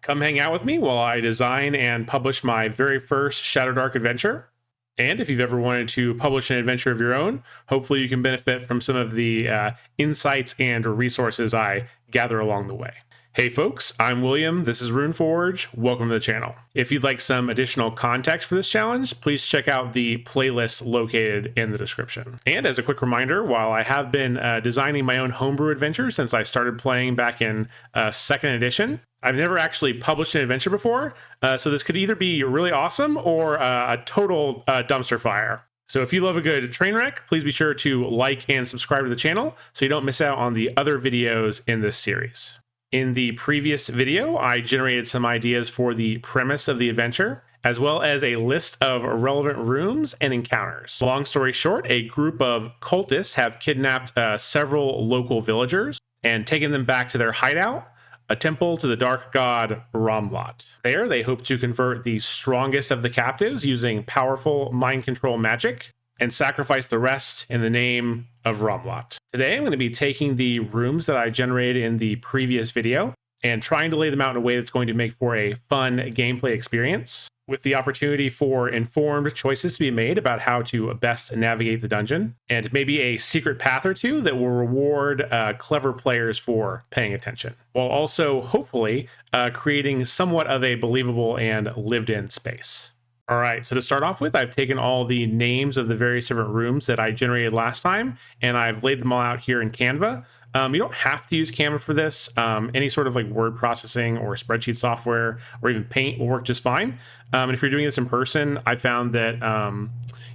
Come hang out with me while I design and publish my very first Shadowdark adventure. And if you've ever wanted to publish an adventure of your own, hopefully you can benefit from some of the insights and resources I gather along the way. Hey folks, I'm William, this is RuneForge, welcome to the channel. If you'd like some additional context for this challenge, please check out the playlist located in the description. And as a quick reminder, while I have been designing my own homebrew adventure since I started playing back in 2nd edition, I've never actually published an adventure before, so this could either be really awesome or a total dumpster fire. So if you love a good train wreck, please be sure to like and subscribe to the channel so you don't miss out on the other videos in this series. In the previous video, I generated some ideas for the premise of the adventure, as well as a list of relevant rooms and encounters. Long story short, a group of cultists have kidnapped several local villagers and taken them back to their hideout, a temple to the dark god Ramlaat. There, they hope to convert the strongest of the captives using powerful mind control magic and sacrifice the rest in the name of Ramlaat. Today, I'm going to be taking the rooms that I generated in the previous video and trying to lay them out in a way that's going to make for a fun gameplay experience, with the opportunity for informed choices to be made about how to best navigate the dungeon, and maybe a secret path or two that will reward clever players for paying attention, while also hopefully creating somewhat of a believable and lived-in space. All right, so to start off with, I've taken all the names of the various different rooms that I generated last time, and I've laid them all out here in Canva. You don't have to use Canva for this. Any sort of like word processing or spreadsheet software or even Paint will work just fine. And if you're doing this in person, I found that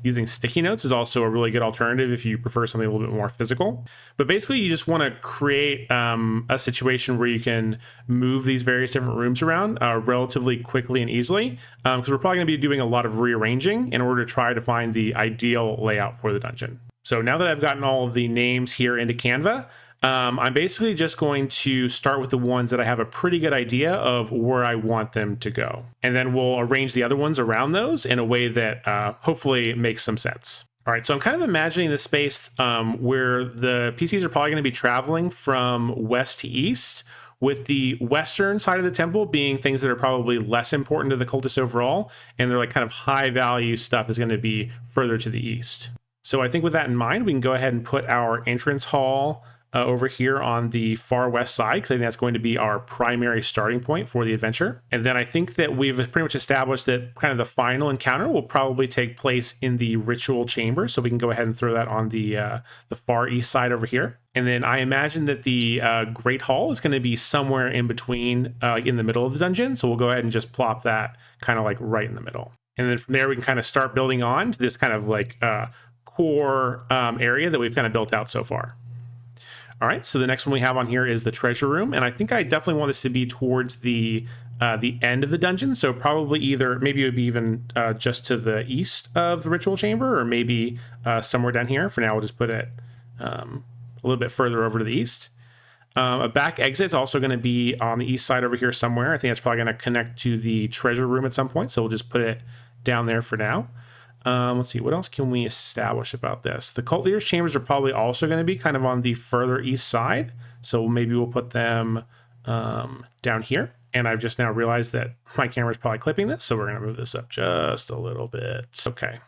using sticky notes is also a really good alternative if you prefer something a little bit more physical. But basically, you just want to create a situation where you can move these various different rooms around relatively quickly and easily, because we're probably going to be doing a lot of rearranging in order to try to find the ideal layout for the dungeon. So now that I've gotten all of the names here into Canva, I'm basically just going to start with the ones that I have a pretty good idea of where I want them to go. And then we'll arrange the other ones around those in a way that hopefully makes some sense. All right, so I'm kind of imagining the space where the PCs are probably going to be traveling from west to east, with the western side of the temple being things that are probably less important to the cultists overall, and they're like kind of high value stuff is going to be further to the east. So I think with that in mind, we can go ahead and put our entrance hall over here on the far west side, because I think that's going to be our primary starting point for the adventure. And then I think that we've pretty much established that kind of the final encounter will probably take place in the ritual chamber, so we can go ahead and throw that on the far east side over here. And then I imagine that the Great Hall is going to be somewhere in between, in the middle of the dungeon, so we'll go ahead and just plop that kind of like right in the middle. And then from there, we can kind of start building on to this kind of like core area that we've kind of built out so far. All right, so the next one we have on here is the treasure room, and I think I definitely want this to be towards the end of the dungeon, so probably either, maybe it would be even just to the east of the ritual chamber, or maybe somewhere down here. For now, we'll just put it a little bit further over to the east. A back exit is also going to be on the east side over here somewhere. I think that's probably going to connect to the treasure room at some point, so we'll just put it down there for now. Let's see, what else can we establish about this? The cult leaders' chambers are probably also going to be kind of on the further east side, so maybe we'll put them down here. And I've just now realized that my camera is probably clipping this, so we're going to move this up just a little bit. Okay.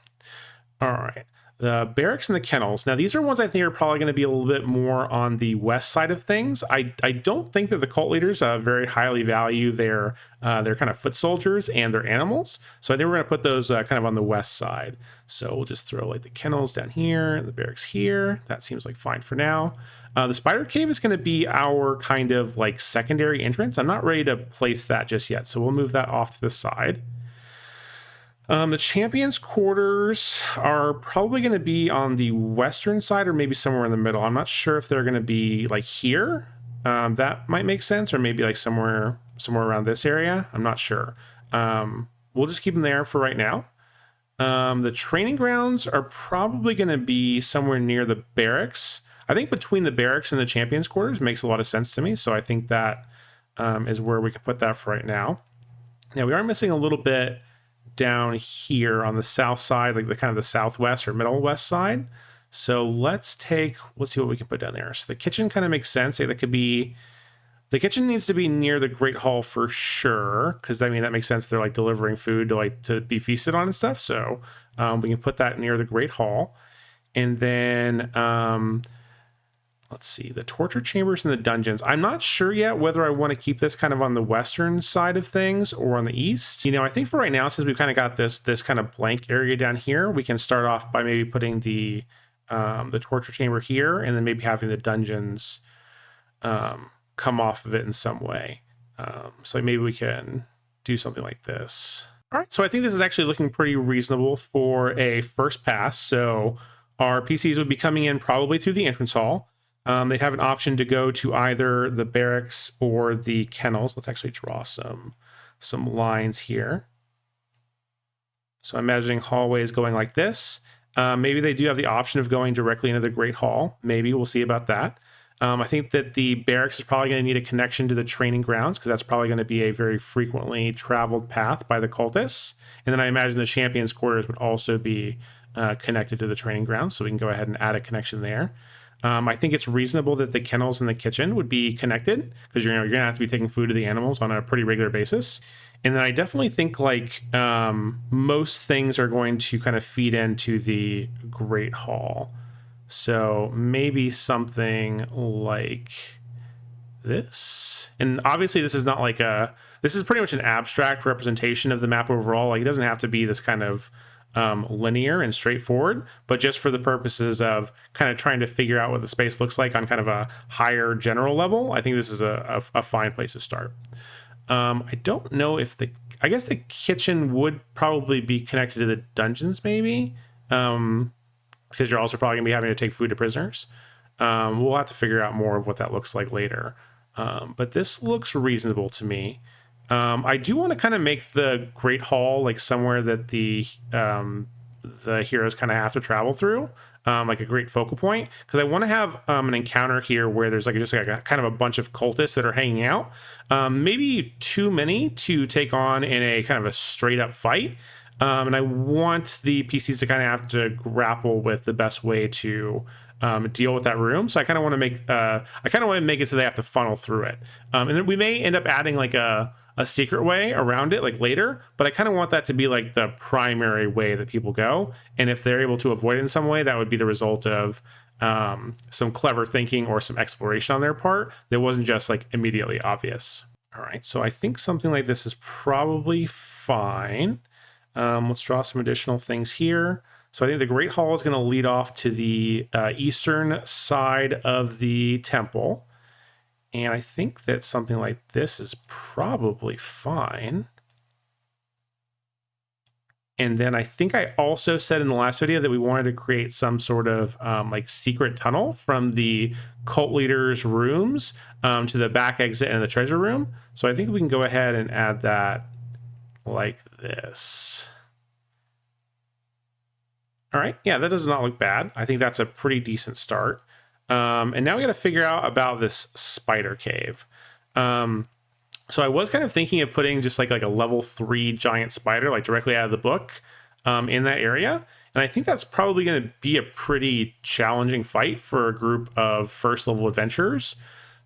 All right. The barracks and the kennels. Now, these are ones I think are probably going to be a little bit more on the west side of things. I don't think that the cult leaders very highly value their kind of foot soldiers and their animals. So I think we're going to put those kind of on the west side. So we'll just throw like the kennels down here, the barracks here. That seems like fine for now. The spider cave is going to be our kind of like secondary entrance. I'm not ready to place that just yet, so we'll move that off to the side. The champions' quarters are probably going to be on the western side or maybe somewhere in the middle. I'm not sure if they're going to be like here. That might make sense, or maybe like somewhere around this area. I'm not sure. We'll just keep them there for right now. The training grounds are probably going to be somewhere near the barracks. I think between the barracks and the champions' quarters makes a lot of sense to me. So I think that is where we can put that for right now. Now, we are missing a little bit down here on the south side, like the kind of the southwest or middle west side. So let's see what we can put down there. So the kitchen kind of makes sense. Say that could be The kitchen needs to be near the Great Hall for sure, because I mean that makes sense. They're like delivering food to be feasted on and stuff. So we can put that near the Great Hall, and then let's see, the torture chambers and the dungeons. I'm not sure yet whether I want to keep this kind of on the western side of things or on the east. You know, I think for right now, since we've kind of got this kind of blank area down here, we can start off by maybe putting the torture chamber here, and then maybe having the dungeons come off of it in some way. So maybe we can do something like this. All right, so I think this is actually looking pretty reasonable for a first pass. So our PCs would be coming in probably through the entrance hall. They'd have an option to go to either the barracks or the kennels. Let's actually draw some lines here. So I'm imagining hallways going like this. Maybe they do have the option of going directly into the Great Hall. Maybe we'll see about that. I think that the barracks is probably going to need a connection to the training grounds, because that's probably going to be a very frequently traveled path by the cultists. And then I imagine the champions' quarters would also be connected to the training grounds, so we can go ahead and add a connection there. I think it's reasonable that the kennels and the kitchen would be connected, because you're going to have to be taking food to the animals on a pretty regular basis. And then I definitely think like most things are going to kind of feed into the Great Hall. So maybe something like this. And obviously this is not like this is pretty much an abstract representation of the map overall. Like it doesn't have to be this kind of linear and straightforward, but just for the purposes of kind of trying to figure out what the space looks like on kind of a higher general level, I think this is a fine place to start. I don't know if I guess the kitchen would probably be connected to the dungeons maybe, because you're also probably gonna be having to take food to prisoners. We'll have to figure out more of what that looks like later. But this looks reasonable to me. I do want to kind of make the Great Hall like somewhere that the heroes kind of have to travel through, like a great focal point, because I want to have an encounter here where there's like just like a kind of a bunch of cultists that are hanging out, maybe too many to take on in a kind of a straight up fight. And I want the PCs to kind of have to grapple with the best way to deal with that room. So I kind of want to make it so they have to funnel through it. And then we may end up adding like a secret way around it like later, but I kind of want that to be like the primary way that people go. And if they're able to avoid it in some way, that would be the result of some clever thinking or some exploration on their part that wasn't just like immediately obvious. All right, so I think something like this is probably fine. Let's draw some additional things here. So I think the Great Hall is going to lead off to the eastern side of the temple. And I think that something like this is probably fine. And then I think I also said in the last video that we wanted to create some sort of like secret tunnel from the cult leaders' rooms to the back exit and the treasure room. So I think we can go ahead and add that like this. All right, yeah, that does not look bad. I think that's a pretty decent start. And now we got to figure out about this spider cave. So I was kind of thinking of putting just like a level 3 giant spider, like directly out of the book, in that area. And I think that's probably going to be a pretty challenging fight for a group of first level adventurers.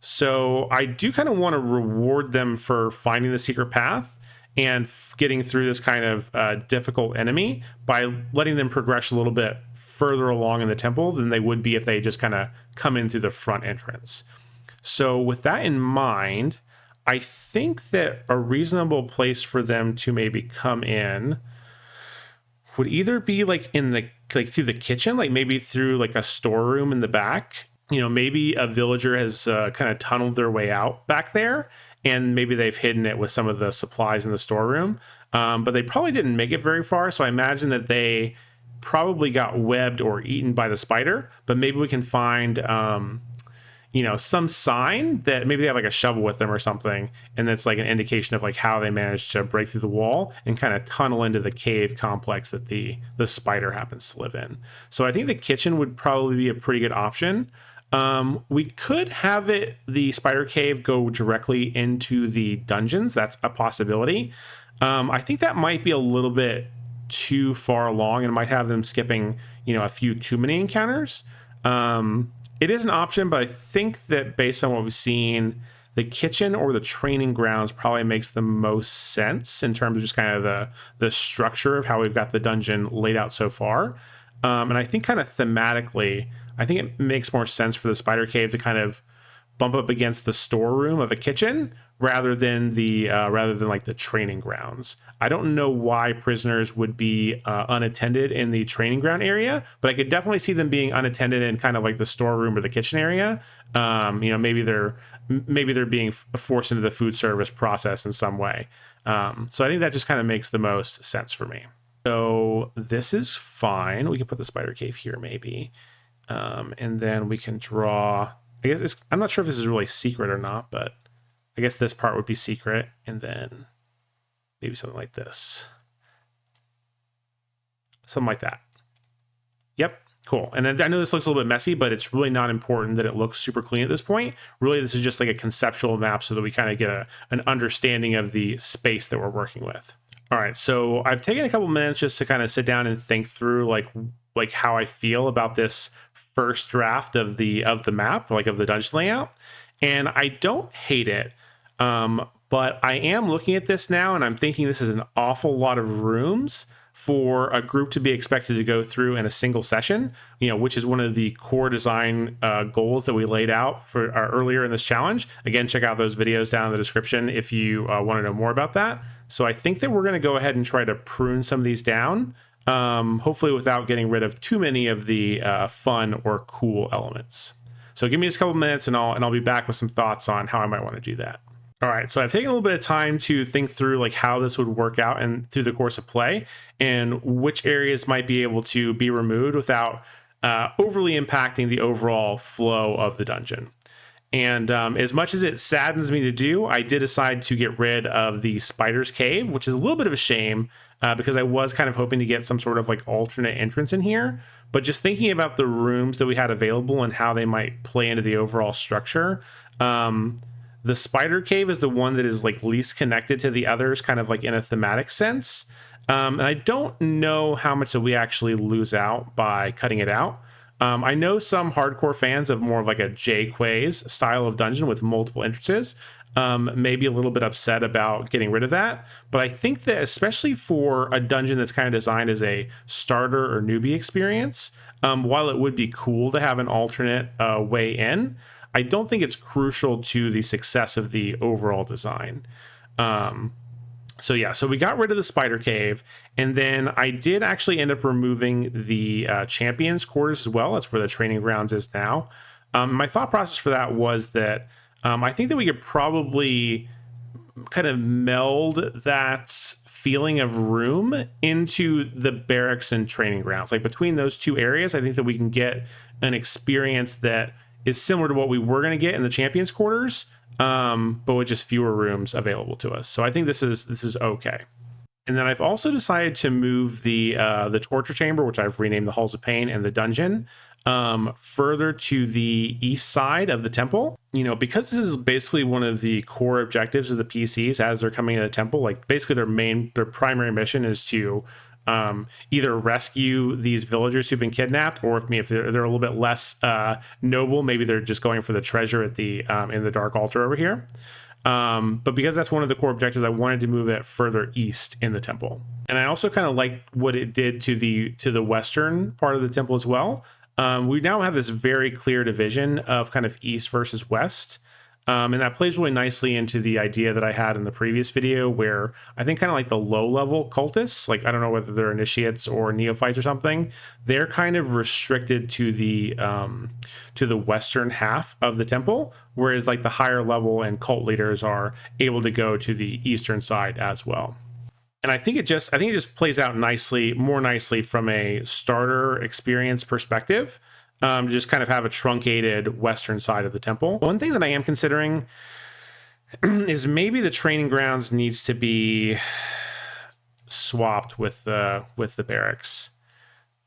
So I do kind of want to reward them for finding the secret path and getting through this kind of difficult enemy by letting them progress a little bit further along in the temple than they would be if they just kind of come in through the front entrance. So with that in mind, I think that a reasonable place for them to maybe come in would either be like through the kitchen, like maybe through like a storeroom in the back. You know, maybe a villager has kind of tunneled their way out back there, and maybe they've hidden it with some of the supplies in the storeroom. But they probably didn't make it very far, so I imagine that they probably got webbed or eaten by the spider. But maybe we can find some sign that maybe they have like a shovel with them or something, and that's like an indication of like how they managed to break through the wall and kind of tunnel into the cave complex that the spider happens to live in. So I think the kitchen would probably be a pretty good option. We could have the spider cave go directly into the dungeons. That's a possibility. I think that might be a little bit too far along and might have them skipping, a few too many encounters. It is an option, but I think that based on what we've seen, the kitchen or the training grounds probably makes the most sense in terms of just kind of the structure of how we've got the dungeon laid out so far. And I think kind of thematically, I think it makes more sense for the spider cave to kind of bump up against the storeroom of a kitchen rather than like the training grounds. I don't know why prisoners would be unattended in the training ground area, but I could definitely see them being unattended in kind of like the storeroom or the kitchen area. Maybe they're being forced into the food service process in some way. So I think that just kind of makes the most sense for me. So this is fine. We can put the spider cave here maybe. And then we can draw, I guess I'm not sure if this is really secret or not, but I guess this part would be secret. And then maybe something like this. Something like that. Yep, cool. And I know this looks a little bit messy, but it's really not important that it looks super clean at this point. Really, this is just like a conceptual map so that we kind of get an understanding of the space that we're working with. All right, so I've taken a couple minutes just to kind of sit down and think through like how I feel about this first draft of the map, like of the dungeon layout. And I don't hate it, but I am looking at this now and I'm thinking this is an awful lot of rooms for a group to be expected to go through in a single session, which is one of the core design goals that we laid out for earlier in this challenge. Again, check out those videos down in the description if you want to know more about that. So I think that we're going to go ahead and try to prune some of these down, hopefully without getting rid of too many of the fun or cool elements. So give me just a couple minutes and I'll be back with some thoughts on how I might want to do that. All right, so I've taken a little bit of time to think through like how this would work out and through the course of play and which areas might be able to be removed without overly impacting the overall flow of the dungeon. And as much as it saddens me to do, I did decide to get rid of the spider's cave, which is a little bit of a shame because I was kind of hoping to get some sort of like alternate entrance in here. But just thinking about the rooms that we had available and how they might play into the overall structure, the spider cave is the one that is like least connected to the others, kind of like in a thematic sense. And I don't know how much that we actually lose out by cutting it out. I know some hardcore fans of more of like a J-Quays style of dungeon with multiple entrances, maybe a little bit upset about getting rid of that. But I think that especially for a dungeon that's kind of designed as a starter or newbie experience, while it would be cool to have an alternate way in, I don't think it's crucial to the success of the overall design. So we got rid of the spider cave, and then I did actually end up removing the champions quarters as well. That's where the training grounds is now. My thought process for that was that I think that we could probably kind of meld that feeling of room into the barracks and training grounds. Like between those two areas, I think that we can get an experience that is similar to what we were going to get in the champions quarters, but with just fewer rooms available to us. So I think this is okay. And then I've also decided to move the torture chamber, which I've renamed the Halls of Pain, and the dungeon further to the east side of the temple. Because this is basically one of the core objectives of the PCs as they're coming to the temple. Like basically their primary mission is to either rescue these villagers who've been kidnapped, or if they're a little bit less noble, maybe they're just going for the treasure at the in the dark altar over here. But because that's one of the core objectives, I wanted to move it further east in the temple. And I also kind of liked what it did to the western part of the temple as well. We now have this very clear division of kind of east versus west. And that plays really nicely into the idea that I had in the previous video, where I think kind of like the low level cultists, like I don't know whether they're initiates or neophytes or something, they're kind of restricted to the western half of the temple, whereas like the higher level and cult leaders are able to go to the eastern side as well. And I think it just plays out more nicely from a starter experience perspective. Just kind of have a truncated western side of the temple. One thing that I am considering is maybe the training grounds needs to be swapped with the barracks.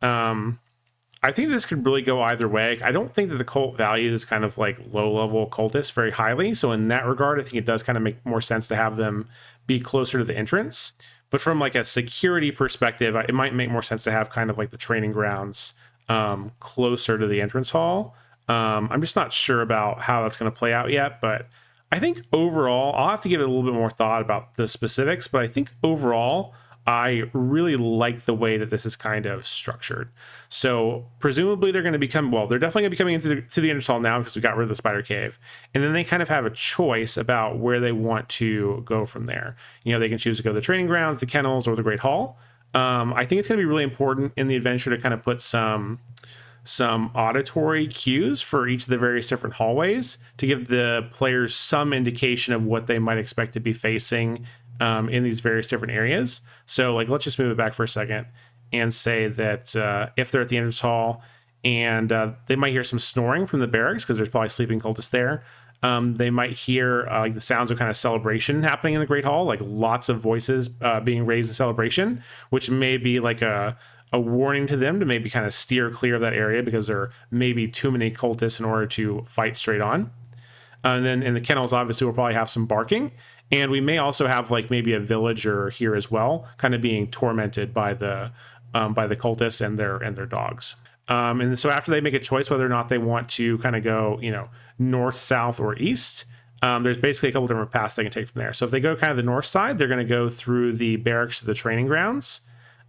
I think this could really go either way. I don't think that the cult values this kind of like low level cultists very highly. So in that regard, I think it does kind of make more sense to have them be closer to the entrance. But from like a security perspective, it might make more sense to have kind of like the training grounds closer to the entrance hall. I'm just not sure about how that's going to play out yet, but I think overall, I'll have to give it a little bit more thought about the specifics, but I think overall, I really like the way that this is kind of structured. So presumably they're going to become, well, they're definitely going to be coming into the Interstall now because we got rid of the spider cave. And then they kind of have a choice about where they want to go from there. You know, they can choose to go to the training grounds, the kennels, or the Great Hall. I think it's going to be really important in the adventure to kind of put some auditory cues for each of the various different hallways to give the players some indication of what they might expect to be facing in these various different areas. So like, let's just move it back for a second and say that if they're at the entrance hall and they might hear some snoring from the barracks because there's probably sleeping cultists there. They might hear like the sounds of kind of celebration happening in the Great Hall, like lots of voices being raised in celebration, which may be like a warning to them to maybe kind of steer clear of that area because there may be too many cultists in order to fight straight on. And then in the kennels, obviously, we'll probably have some barking. And we may also have like maybe a villager here as well, kind of being tormented by the cultists and their dogs. And so after they make a choice whether or not they want to kind of go, you know, north, south, or east, there's basically a couple different paths they can take from there. So if they go kind of the north side, they're going to go through the barracks to the training grounds.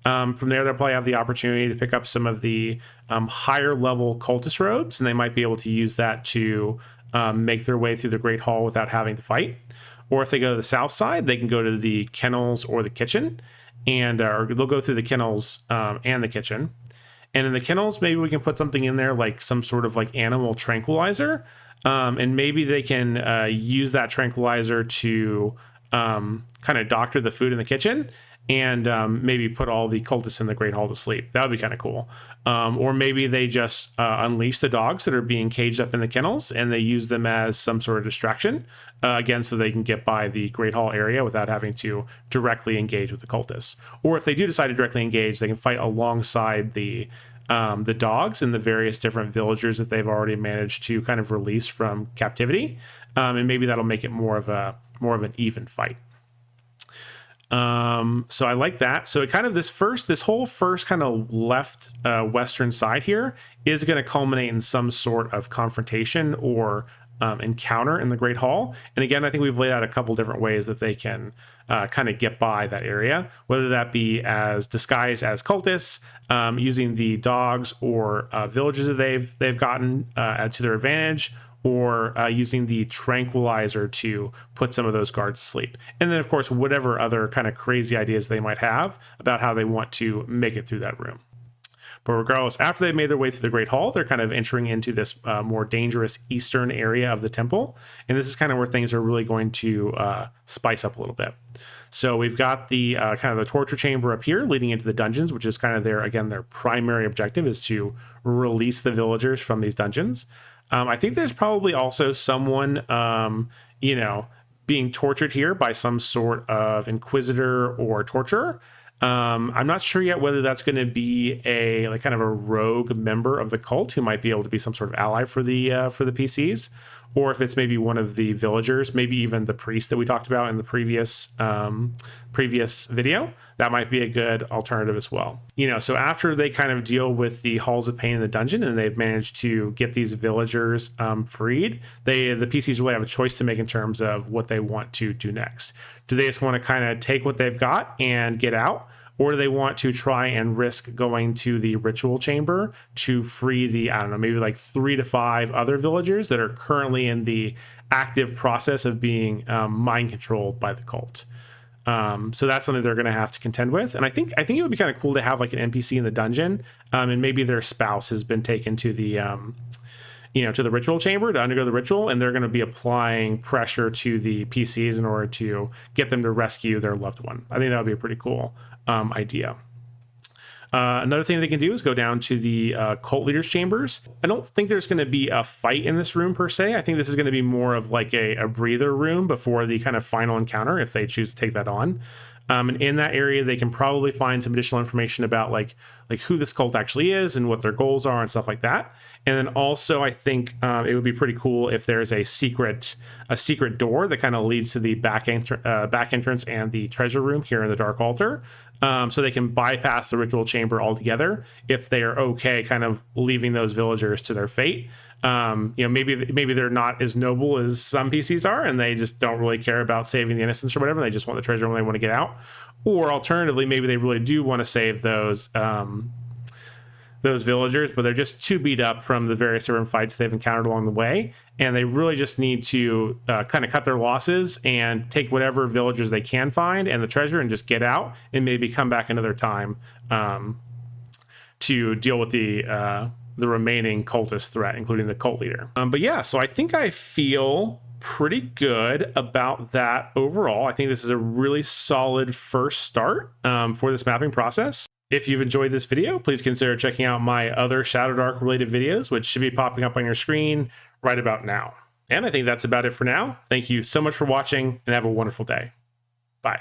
From there, they'll probably have the opportunity to pick up some of the higher level cultist robes, and they might be able to use that to make their way through the Great Hall without having to fight. Or if they go to the south side, they can go to the kennels or the kitchen, and or they'll go through the kennels and the kitchen. And in the kennels, maybe we can put something in there like some sort of like animal tranquilizer, and maybe they can use that tranquilizer to kind of doctor the food in the kitchen and maybe put all the cultists in the Great Hall to sleep. That would be kind of cool. Or maybe they just unleash the dogs that are being caged up in the kennels and they use them as some sort of distraction, again, so they can get by the Great Hall area without having to directly engage with the cultists. Or if they do decide to directly engage, they can fight alongside the dogs and the various different villagers that they've already managed to kind of release from captivity. And maybe that'll make it more of an even fight. So I like that. So it kind of this whole first kind of left western side here is going to culminate in some sort of confrontation or encounter in the Great Hall. And again, I think we've laid out a couple different ways that they can kind of get by that area, whether that be as disguised as cultists, using the dogs or villages that they've gotten to their advantage, or using the tranquilizer to put some of those guards to sleep. And then, of course, whatever other kind of crazy ideas they might have about how they want to make it through that room. But regardless, after they've made their way through the Great Hall, they're kind of entering into this more dangerous eastern area of the temple. And this is kind of where things are really going to spice up a little bit. So we've got the kind of the torture chamber up here leading into the dungeons, which is kind of their primary objective is to release the villagers from these dungeons. I think there's probably also someone, being tortured here by some sort of inquisitor or torturer. I'm not sure yet whether that's going to be a like kind of a rogue member of the cult who might be able to be some sort of ally for the PCs, or if it's maybe one of the villagers, maybe even the priest that we talked about in the previous video. That might be a good alternative as well. So after they kind of deal with the halls of pain in the dungeon and they've managed to get these villagers freed, the PCs really have a choice to make in terms of what they want to do next. Do they just want to kind of take what they've got and get out? Or do they want to try and risk going to the ritual chamber to free the, maybe like 3 to 5 other villagers that are currently in the active process of being mind controlled by the cult? So that's something they're going to have to contend with. And I think it would be kind of cool to have like an NPC in the dungeon, and maybe their spouse has been taken to the, to the ritual chamber to undergo the ritual, and they're going to be applying pressure to the PCs in order to get them to rescue their loved one. I think that would be a pretty cool idea. Another thing they can do is go down to the cult leaders chambers. I don't think there's going to be a fight in this room per se. I think this is going to be more of like a breather room before the kind of final encounter if they choose to take that on. And in that area, they can probably find some additional information about like who this cult actually is and what their goals are and stuff like that. And then also, I think it would be pretty cool if there's a secret door that kind of leads to the back entrance and the treasure room here in the Dark Altar. So they can bypass the ritual chamber altogether if they are okay kind of leaving those villagers to their fate. Maybe they're not as noble as some PCs are, and they just don't really care about saving the innocents or whatever. They just want the treasure when they want to get out. Or alternatively, maybe they really do want to save those villagers, but they're just too beat up from the various different fights they've encountered along the way, and they really just need to kind of cut their losses and take whatever villagers they can find and the treasure and just get out and maybe come back another time to deal with the remaining cultist threat, including the cult leader. But yeah, so I think I feel pretty good about that overall. I think this is a really solid first start for this mapping process. If you've enjoyed this video, please consider checking out my other Shadowdark related videos, which should be popping up on your screen right about now. And I think that's about it for now. Thank you so much for watching and have a wonderful day. Bye.